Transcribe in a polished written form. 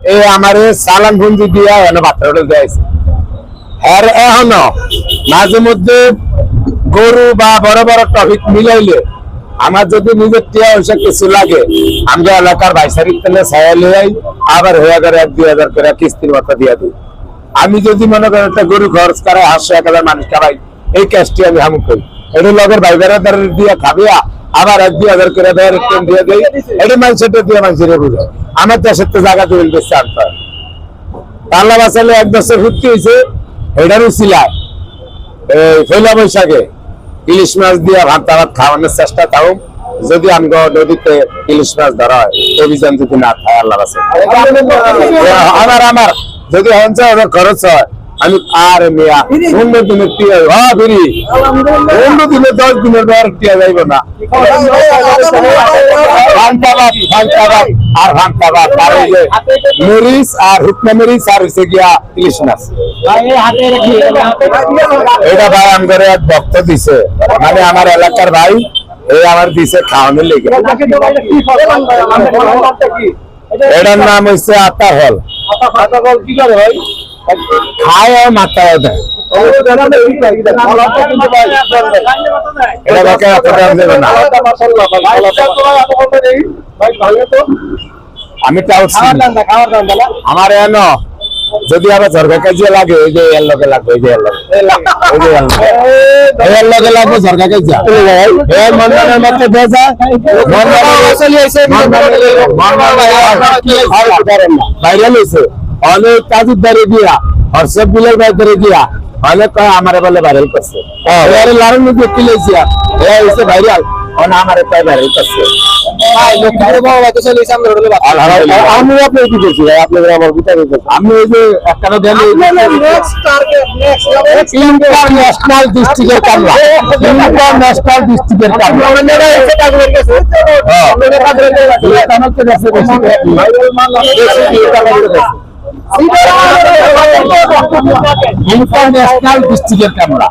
এই আমারে সালান বন্দি দিয়া এনে বাচ্চাটা দিয়েছে। আর এখনো মাঝে মধ্যে গরু বা বড় বড় টপিক মিলাইলে আমার যদি নিজের টিয়া হইসা কিছু লাগে আমরা এলাকার বাইসারিক তেলে ছায়ালে যাই, আবার হয়ে গেলে 1-2 হাজার করে কিস্তির মতো দিয়ে দিই। আমি যদি মনে করেন একটা গরু খরচ করে 800-1000 মানুষ খাবাই, এই ক্যাশটি আমি হামুক করি। এটা লগের ভাই বেড়াদার দিয়ে খাবিয়া আবার 1-2 হাজার করে দেওয়ার দিয়ে দিই। এটা মানুষের দিয়ে মানুষের বুঝে আমার দেশের তো জায়গা তৈরি করছে আনতে হয়। পাল্লা বাঁচালে 1 বছর ভর্তি হয়েছে, এটারও সিলায় এই পয়লা বৈশাখে ইলিশ মাছ দিয়ে ভাত খাওয়ানোর চেষ্টা তাও যদি আমি নদীতে ইলিশ মাছ ধরা হয়, অভিযান যদি না খায় আল্লাহ বাঁচে। আমার যদি খরচ হয় আমি আর মিয়া অন্য দিনের টিয়া ফিরি, অন্য দিনে 10 দিনের বেড় টিয়া যাইব না। আর ভান্তাবাদ আর ওই যে মরিচ আর হুকনা মরিচ আর হচ্ছে গিয়া ইলিশ মাছ। এটা ভাই আমার এক ভক্ত দিছে, মানে আমার এলাকার ভাই এই আমার দিছে খাওয়ানোর লেগে। এটার নাম হচ্ছে আতা ফল। কি করে ভাই খায় আর মাথা দেয়। আমি আমার এন যদি আবার ঝরকা কাজিয়া লাগে ওই যে এর লগে লাগবে, ওই যে এর লগে লাগবে ঝরকা কাজিয়া মন্দানের মধ্যে ভেজা ভাইরাল হয়েছে অনেক কাজের দ্বারে গিয়া হর্ষব বিলের বাইরে গিয়া অনেক আমার বলে ভাইরাল করছে। লারণ দেখতে লেছিয়া হয়েছে ভাইরাল আমার ভাইরাল করছে। আমি আপনার কি করছি ভাই, আপনাদের আমার আমি ওই যে একটা ইন্টারন্যাশনাল ডিস্ট্রিক্টের কামলা, ইন্টারন্যাশনাল ডিস্ট্রিক্টের কামলা ইন্টারন্যাশনাল ডিস্ট্রিক্টের কামলা।